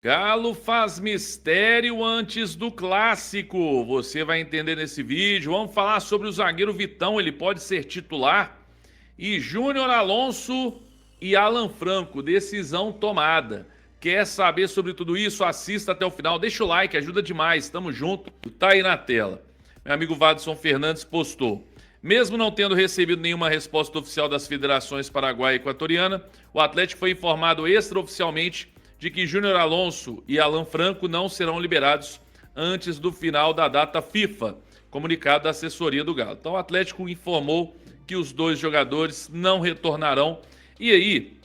Galo faz mistério antes do clássico. Você vai entender nesse vídeo. Vamos falar sobre o zagueiro Vitão, ele pode ser titular. E Júnior Alonso e Alan Franco, decisão tomada. Quer saber sobre tudo isso? Assista até o final. Deixa o like, ajuda demais. Tamo junto. Tá aí na tela. Meu amigo Vadson Fernandes postou. Mesmo não tendo recebido nenhuma resposta oficial das federações paraguaia e equatoriana, o Atlético foi informado extraoficialmente de que Júnior Alonso e Alan Franco não serão liberados antes do final da data FIFA, comunicado da assessoria do Galo. Então o Atlético informou que os dois jogadores não retornarão. E aí,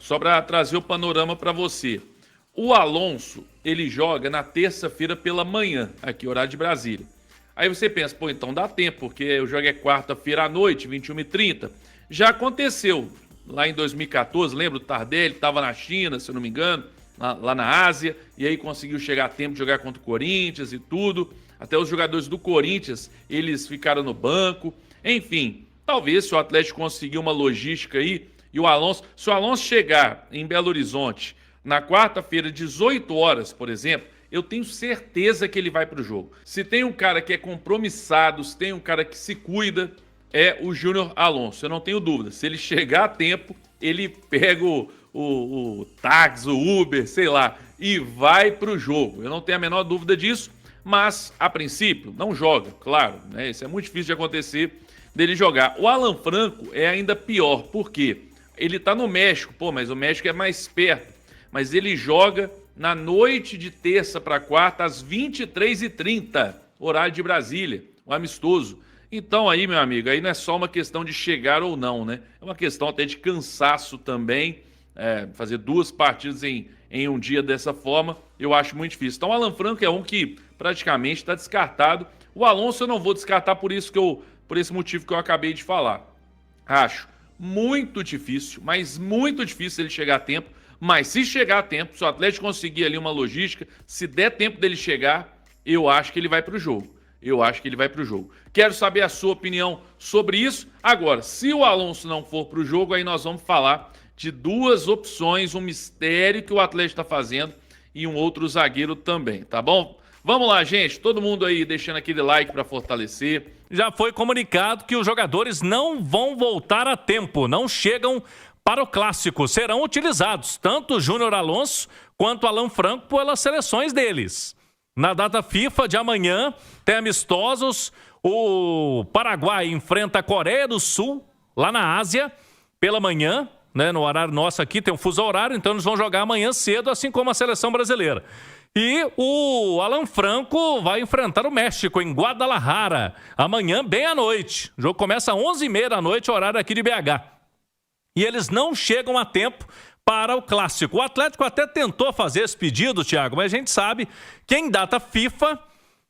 só para trazer o panorama para você, o Alonso, ele joga na terça-feira pela manhã, aqui horário de Brasília. Aí você pensa, pô, então dá tempo, porque o jogo é quarta-feira à noite, 21h30. Já aconteceu lá em 2014, lembra? O Tardelli estava na China, se eu não me engano, lá na Ásia, e aí conseguiu chegar a tempo de jogar contra o Corinthians e tudo. Até os jogadores do Corinthians, eles ficaram no banco. Enfim, talvez se o Atlético conseguir uma logística aí, e o Alonso, se o Alonso chegar em Belo Horizonte na quarta-feira, 18 horas, por exemplo, eu tenho certeza que ele vai para o jogo. Se tem um cara que é compromissado, se tem um cara que se cuida, é o Júnior Alonso. Eu não tenho dúvida. Se ele chegar a tempo, ele pega o táxi, o Uber, sei lá, e vai para o jogo. Eu não tenho a menor dúvida disso, mas, a princípio, não joga, claro, né? Isso é muito difícil de acontecer dele jogar. O Alan Franco é ainda pior, por quê? Ele tá no México, pô, mas o México é mais perto. Mas ele joga na noite de terça para quarta, às 23h30, horário de Brasília, um amistoso. Então aí, meu amigo, aí não é só uma questão de chegar ou não, né? É uma questão até de cansaço também. Fazer duas partidas em um dia dessa forma, eu acho muito difícil. Então o Alan Franco é um que praticamente está descartado. O Alonso eu não vou descartar por esse motivo que eu acabei de falar. Acho muito difícil, mas muito difícil ele chegar a tempo. Mas se chegar a tempo, se o Atlético conseguir ali uma logística, se der tempo dele chegar, eu acho que ele vai para o jogo. Quero saber a sua opinião sobre isso. Agora, se o Alonso não for para o jogo, aí nós vamos falar de duas opções, um mistério que o Atlético está fazendo e um outro zagueiro também, tá bom? Vamos lá, gente. Todo mundo aí deixando aquele like para fortalecer. Já foi comunicado que os jogadores não vão voltar a tempo, não chegam para o clássico. Serão utilizados tanto o Júnior Alonso quanto o Alan Franco pelas seleções deles. Na data FIFA de amanhã, tem amistosos. O Paraguai enfrenta a Coreia do Sul, lá na Ásia, pela manhã, né? No horário nosso aqui tem um fuso horário, então eles vão jogar amanhã cedo, assim como a seleção brasileira. E o Alan Franco vai enfrentar o México em Guadalajara, amanhã bem à noite. O jogo começa às 11h30 da noite, horário aqui de BH. E eles não chegam a tempo para o clássico. O Atlético até tentou fazer esse pedido, Thiago, mas a gente sabe que em data FIFA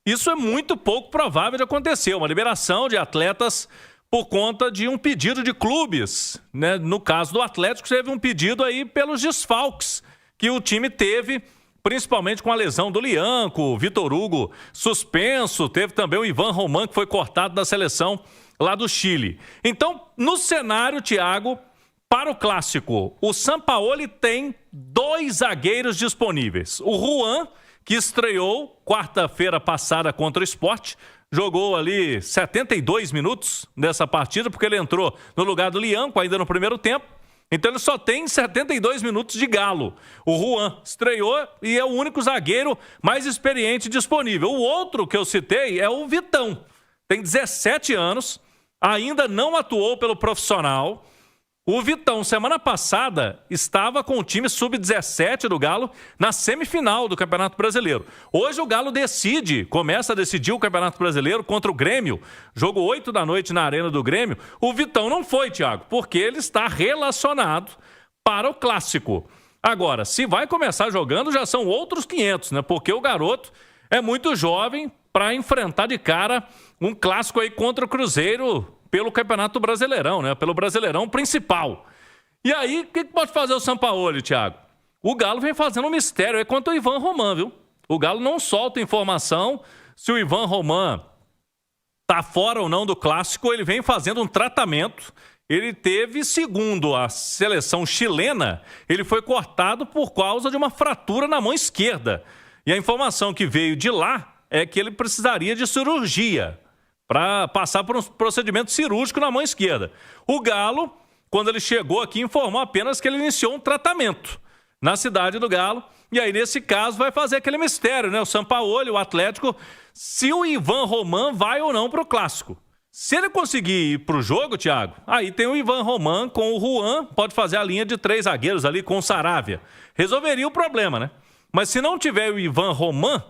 isso é muito pouco provável de acontecer. Uma liberação de atletas por conta de um pedido de clubes, né? No caso do Atlético, teve um pedido aí pelos desfalques que o time teve, principalmente com a lesão do Lianco, o Vitor Hugo suspenso, teve também o Ivan Roman, que foi cortado da seleção lá do Chile. Então, no cenário, Thiago, para o clássico, o Sampaoli tem dois zagueiros disponíveis. O Juan, que estreou quarta-feira passada contra o Sport, jogou ali 72 minutos nessa partida, porque ele entrou no lugar do Lianco ainda no primeiro tempo. Então ele só tem 72 minutos de Galo. O Juan estreou e é o único zagueiro mais experiente disponível. O outro que eu citei é o Vitão. Tem 17 anos, ainda não atuou pelo profissional. O Vitão, semana passada, estava com o time sub-17 do Galo na semifinal do Campeonato Brasileiro. Hoje o Galo começa a decidir o Campeonato Brasileiro contra o Grêmio. Jogo 8 da noite na Arena do Grêmio. O Vitão não foi, Thiago, porque ele está relacionado para o Clássico. Agora, se vai começar jogando, já são outros 500, né? Porque o garoto é muito jovem para enfrentar de cara um Clássico aí contra o Cruzeiro pelo Campeonato Brasileirão, né? Pelo Brasileirão principal. E aí, o que pode fazer o Sampaoli, Thiago? O Galo vem fazendo um mistério aí quanto ao Ivan Roman, viu? O Galo não solta informação se o Ivan Roman tá fora ou não do Clássico. Ele vem fazendo um tratamento ele teve, segundo a seleção chilena, ele foi cortado por causa de uma fratura na mão esquerda. E a informação que veio de lá é que ele precisaria de cirurgia para passar por um procedimento cirúrgico na mão esquerda. O Galo, quando ele chegou aqui, informou apenas que ele iniciou um tratamento na cidade do Galo. E aí, nesse caso, vai fazer aquele mistério, né? O Sampaoli, o Atlético, se o Ivan Roman vai ou não para o Clássico. Se ele conseguir ir para o jogo, Thiago, aí tem o Ivan Roman com o Juan, pode fazer a linha de 3 zagueiros ali com o Saravia. Resolveria o problema, né? Mas se não tiver o Ivan Roman,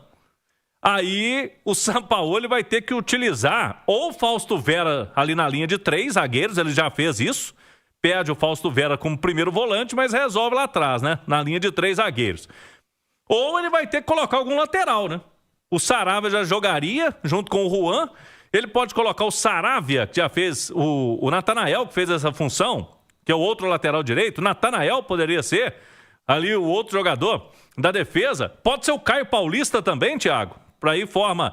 aí o Sampaoli vai ter que utilizar ou o Fausto Vera ali na linha de 3 zagueiros, ele já fez isso, perde o Fausto Vera como primeiro volante, mas resolve lá atrás, né? Na linha de 3 zagueiros. Ou ele vai ter que colocar algum lateral, né? O Saravia já jogaria junto com o Juan. Ele pode colocar o Saravia, que já fez, o Natanael, que fez essa função, que é o outro lateral direito. O Natanael poderia ser ali o outro jogador da defesa. Pode ser o Caio Paulista também, Thiago. Para aí forma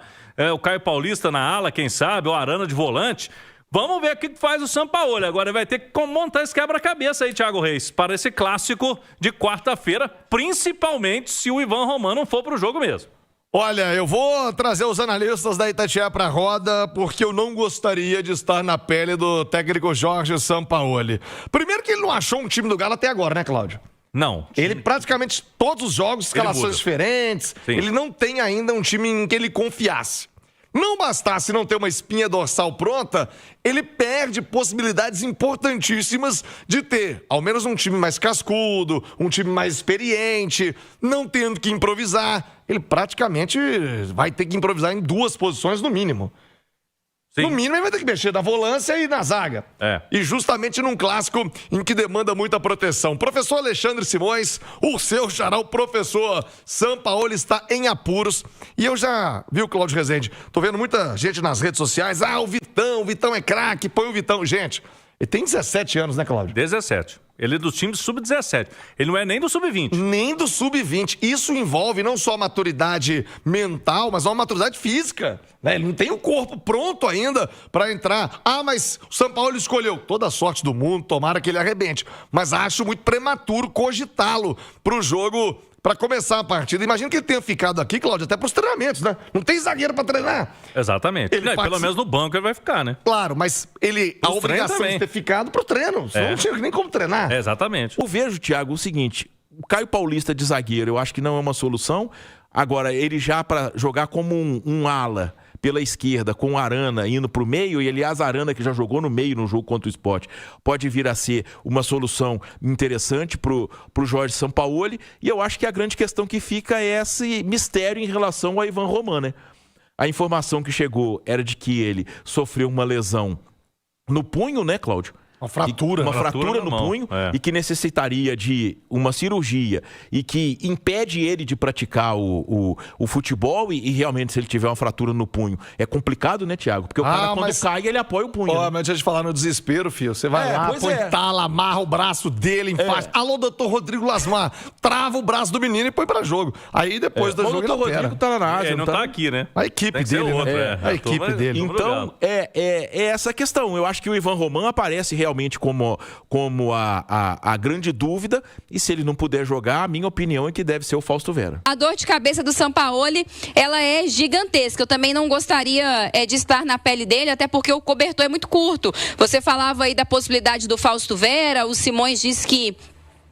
o Caio Paulista na ala, quem sabe, ou Arana de volante. Vamos ver o que faz o Sampaoli. Agora vai ter que montar esse quebra-cabeça aí, Thiago Reis, para esse clássico de quarta-feira, principalmente se o Ivan Roman não for para o jogo mesmo. Olha, eu vou trazer os analistas da Itatiaia para a roda, porque eu não gostaria de estar na pele do técnico Jorge Sampaoli. Primeiro que ele não achou um time do Galo até agora, né, Cláudio? Não. Ele praticamente todos os jogos, escalações diferentes. Sim. Ele não tem ainda um time em que ele confiasse. Não bastasse não ter uma espinha dorsal pronta, ele perde possibilidades importantíssimas de ter, ao menos um time mais cascudo, um time mais experiente, não tendo que improvisar. Ele praticamente vai ter que improvisar em 2 posições no mínimo. Sim. No mínimo, ele vai ter que mexer na volância e na zaga. E justamente num clássico em que demanda muita proteção. Professor Alexandre Simões, o seu xará, o professor Sampaoli está em apuros. E eu já vi o Cláudio Rezende. Tô vendo muita gente nas redes sociais. Ah, o Vitão é craque, põe o Vitão. Gente, ele tem 17 anos, né, Cláudio? 17. Ele é do time sub-17. Ele não é nem do sub-20. Nem do sub-20. Isso envolve não só a maturidade mental, mas uma maturidade física. Né? Ele não tem o corpo pronto ainda para entrar. Ah, mas o Sampaoli escolheu. Toda a sorte do mundo, tomara que ele arrebente. Mas acho muito prematuro cogitá-lo para o jogo, para começar a partida. Imagina que ele tenha ficado aqui, Cláudio, até para os treinamentos, né? Não tem zagueiro para treinar. Exatamente. Pelo menos no banco ele vai ficar, né? Claro, mas a obrigação de ter ficado pro treino. Não tinha nem como treinar. Exatamente. Eu vejo, Thiago, o seguinte, o Caio Paulista de zagueiro, eu acho que não é uma solução. Agora, ele já para jogar como um ala pela esquerda, com o Arana indo pro meio, e aliás, a Arana que já jogou no meio no jogo contra o Sport, pode vir a ser uma solução interessante pro Jorge Sampaoli, e eu acho que a grande questão que fica é esse mistério em relação ao Ivan Roman, né? A informação que chegou era de que ele sofreu uma lesão no punho, né, Cláudio? Uma fratura. Uma fratura no punho e que necessitaria de uma cirurgia e que impede ele de praticar o futebol e realmente se ele tiver uma fratura no punho é complicado, né, Thiago? Porque o cara quando cai ele apoia o punho. Né? Mas deixa eu te falar no desespero, filho. Você vai lá, põe tala, amarra o braço dele em faixa. Alô, doutor Rodrigo Lasmar, trava o braço do menino e põe pra jogo. Aí depois do jogo ele opera. O Rodrigo tá na Ásia. Ele não tá aqui, né? A equipe dele, né? A equipe dele. Então, é essa questão. Eu acho que o Ivan Roman aparece realmente como a grande dúvida, e se ele não puder jogar, a minha opinião é que deve ser o Fausto Vera. A dor de cabeça do Sampaoli, ela é gigantesca. Eu também não gostaria de estar na pele dele, até porque o cobertor é muito curto. Você falava aí da possibilidade do Fausto Vera, o Simões disse que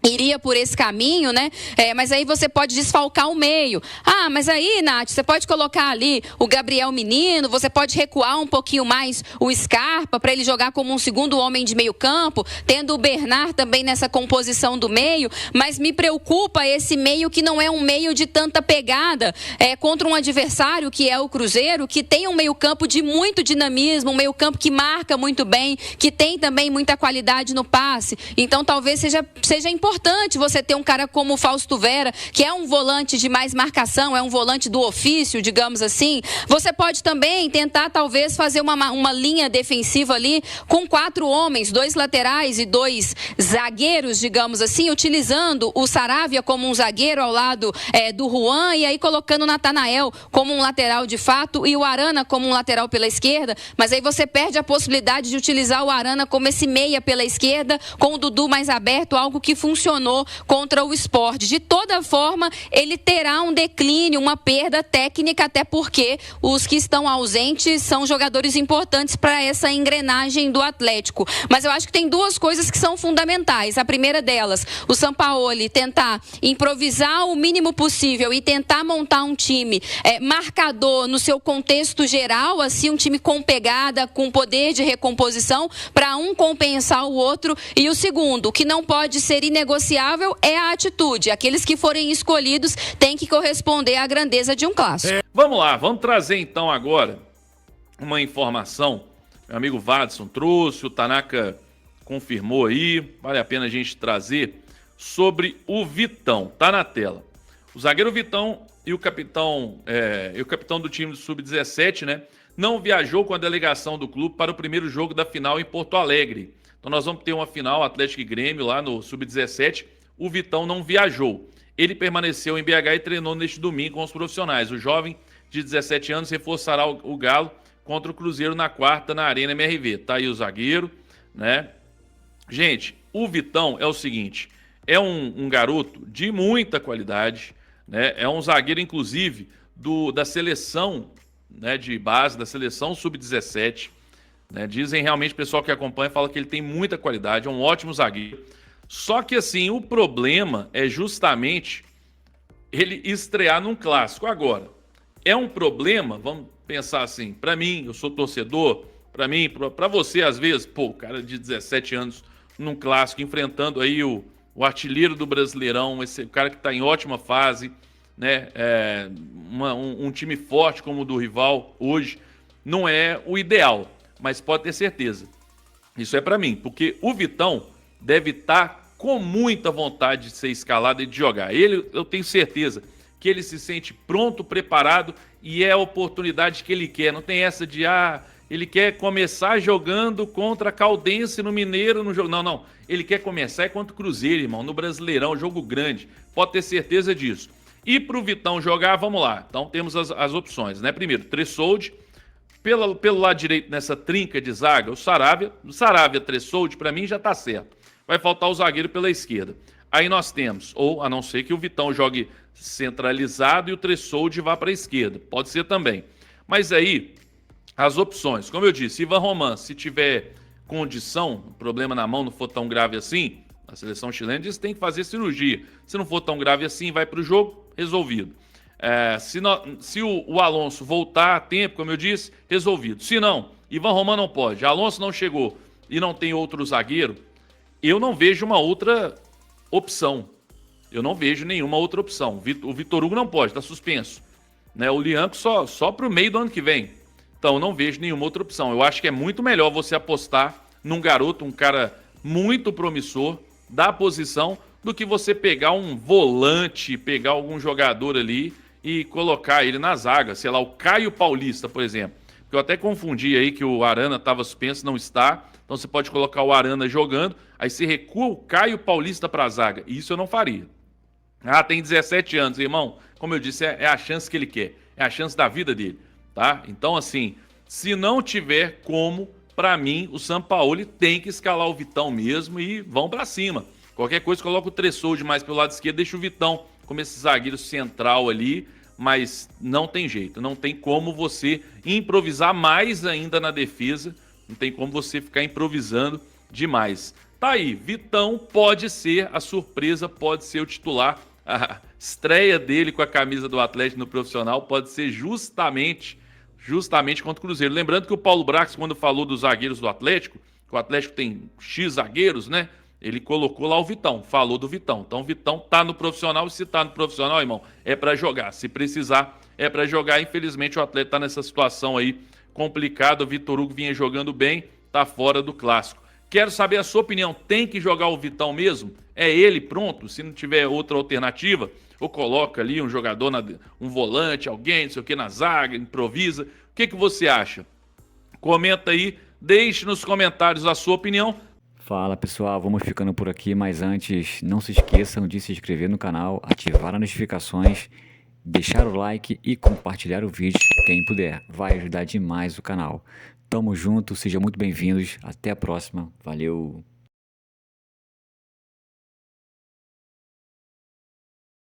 iria por esse caminho, né? Mas aí você pode desfalcar o meio. Ah, mas aí, Nath, você pode colocar ali o Gabriel Menino, você pode recuar um pouquinho mais o Scarpa para ele jogar como um segundo homem de meio campo, tendo o Bernard também nessa composição do meio, mas me preocupa esse meio que não é um meio de tanta pegada contra um adversário que é o Cruzeiro, que tem um meio campo de muito dinamismo, um meio campo que marca muito bem, que tem também muita qualidade no passe. Então talvez seja importante importante você ter um cara como o Fausto Vera, que é um volante de mais marcação, é um volante do ofício, digamos assim. Você pode também tentar, talvez, fazer uma linha defensiva ali com 4 homens, 2 laterais e 2 zagueiros, digamos assim, utilizando o Saravia como um zagueiro ao lado do Juan, e aí colocando o Natanael como um lateral de fato e o Arana como um lateral pela esquerda, mas aí você perde a possibilidade de utilizar o Arana como esse meia pela esquerda, com o Dudu mais aberto, algo que funcionou contra o Sport. De toda forma, ele terá um declínio, uma perda técnica, até porque os que estão ausentes são jogadores importantes para essa engrenagem do Atlético. Mas eu acho que tem 2 coisas que são fundamentais. A primeira delas, o Sampaoli tentar improvisar o mínimo possível e tentar montar um time marcador no seu contexto geral, assim, um time com pegada, com poder de recomposição, para um compensar o outro. E o segundo, o que não pode ser inegociável é a atitude. Aqueles que forem escolhidos têm que corresponder à grandeza de um clássico. Vamos lá, vamos trazer então agora uma informação. Meu amigo Vadson trouxe, o Tanaka confirmou aí, vale a pena a gente trazer, sobre o Vitão. Tá na tela. O zagueiro Vitão e o capitão do time do Sub-17, né, não viajou com a delegação do clube para o primeiro jogo da final em Porto Alegre. Então nós vamos ter uma final Atlético e Grêmio lá no Sub-17. O Vitão não viajou. Ele permaneceu em BH e treinou neste domingo com os profissionais. O jovem de 17 anos reforçará o Galo contra o Cruzeiro na quarta na Arena MRV. Tá aí o zagueiro, né? Gente, o Vitão é o seguinte, é um garoto de muita qualidade, né? É um zagueiro, inclusive, da seleção, né, de base, da seleção Sub-17. Né? Dizem realmente, o pessoal que acompanha fala que ele tem muita qualidade, é um ótimo zagueiro. Só que assim, o problema é justamente ele estrear num clássico. Agora, é um problema, vamos pensar assim, para mim, eu sou torcedor, para mim, para você às vezes, o cara de 17 anos num clássico, enfrentando aí o artilheiro do Brasileirão, esse cara que está em ótima fase, né? Um time forte como o do rival hoje, não é o ideal, mas pode ter certeza. Isso é para mim, porque o Vitão deve estar com muita vontade de ser escalado e de jogar. Eu tenho certeza que ele se sente pronto, preparado e é a oportunidade que ele quer. Não tem essa de, ele quer começar jogando contra a Caldense no Mineiro no jogo. Não. Ele quer começar contra o Cruzeiro, irmão, no Brasileirão, jogo grande. Pode ter certeza disso. E para o Vitão jogar, vamos lá. Então temos as opções, né? Primeiro, Tressoldi. Pelo lado direito, nessa trinca de zaga, o Saravia. O Saravia, Tressoldi, para mim já tá certo. Vai faltar o zagueiro pela esquerda. Aí nós temos, ou a não ser que o Vitão jogue centralizado e o Tressoldi vá para a esquerda. Pode ser também. Mas aí, as opções. Como eu disse, Ivan Roman, se tiver condição, problema na mão, não for tão grave assim, a seleção chilena diz que tem que fazer cirurgia. Se não for tão grave assim, vai para o jogo, resolvido. Se o Alonso voltar a tempo, como eu disse, resolvido. Se não, Ivan Roman não pode. Alonso não chegou e não tem outro zagueiro, eu não vejo uma outra opção. Eu não vejo nenhuma outra opção. O Vitor Hugo não pode, está suspenso. Né? O Lianco só para o meio do ano que vem. Então, eu não vejo nenhuma outra opção. Eu acho que é muito melhor você apostar num garoto, um cara muito promissor da posição, do que você pegar um volante, pegar algum jogador ali e colocar ele na zaga. Sei lá, o Caio Paulista, por exemplo. Eu até confundi aí que o Arana estava suspenso, não está. Então você pode colocar o Arana jogando, aí você recua o Caio Paulista para a zaga. Isso eu não faria. Tem 17 anos, irmão. Como eu disse, é a chance que ele quer. É a chance da vida dele, tá? Então, assim, se não tiver como, para mim, o Sampaoli tem que escalar o Vitão mesmo e vão para cima. Qualquer coisa, coloca o Tressoldi mais pelo lado esquerdo, deixa o Vitão como esse zagueiro central ali, mas não tem jeito. Não tem como você improvisar mais ainda na defesa. Não tem como você ficar improvisando demais. Tá aí, Vitão pode ser a surpresa, pode ser o titular. A estreia dele com a camisa do Atlético no profissional pode ser justamente contra o Cruzeiro. Lembrando que o Paulo Brax, quando falou dos zagueiros do Atlético, que o Atlético tem X zagueiros, né? Ele colocou lá o Vitão, falou do Vitão. Então o Vitão tá no profissional, e se tá no profissional, irmão, é para jogar. Se precisar, é para jogar. Infelizmente o Atlético tá nessa situação aí complicada. O Vitor Hugo vinha jogando bem, tá fora do clássico. Quero saber a sua opinião. Tem que jogar o Vitão mesmo? É ele, pronto? Se não tiver outra alternativa, ou coloca ali um jogador, um volante, alguém, não sei o que, na zaga, improvisa. O que você acha? Comenta aí, deixe nos comentários a sua opinião. Fala pessoal, vamos ficando por aqui, mas antes não se esqueçam de se inscrever no canal, ativar as notificações, deixar o like e compartilhar o vídeo, quem puder, vai ajudar demais o canal. Tamo junto, sejam muito bem-vindos, até a próxima, valeu!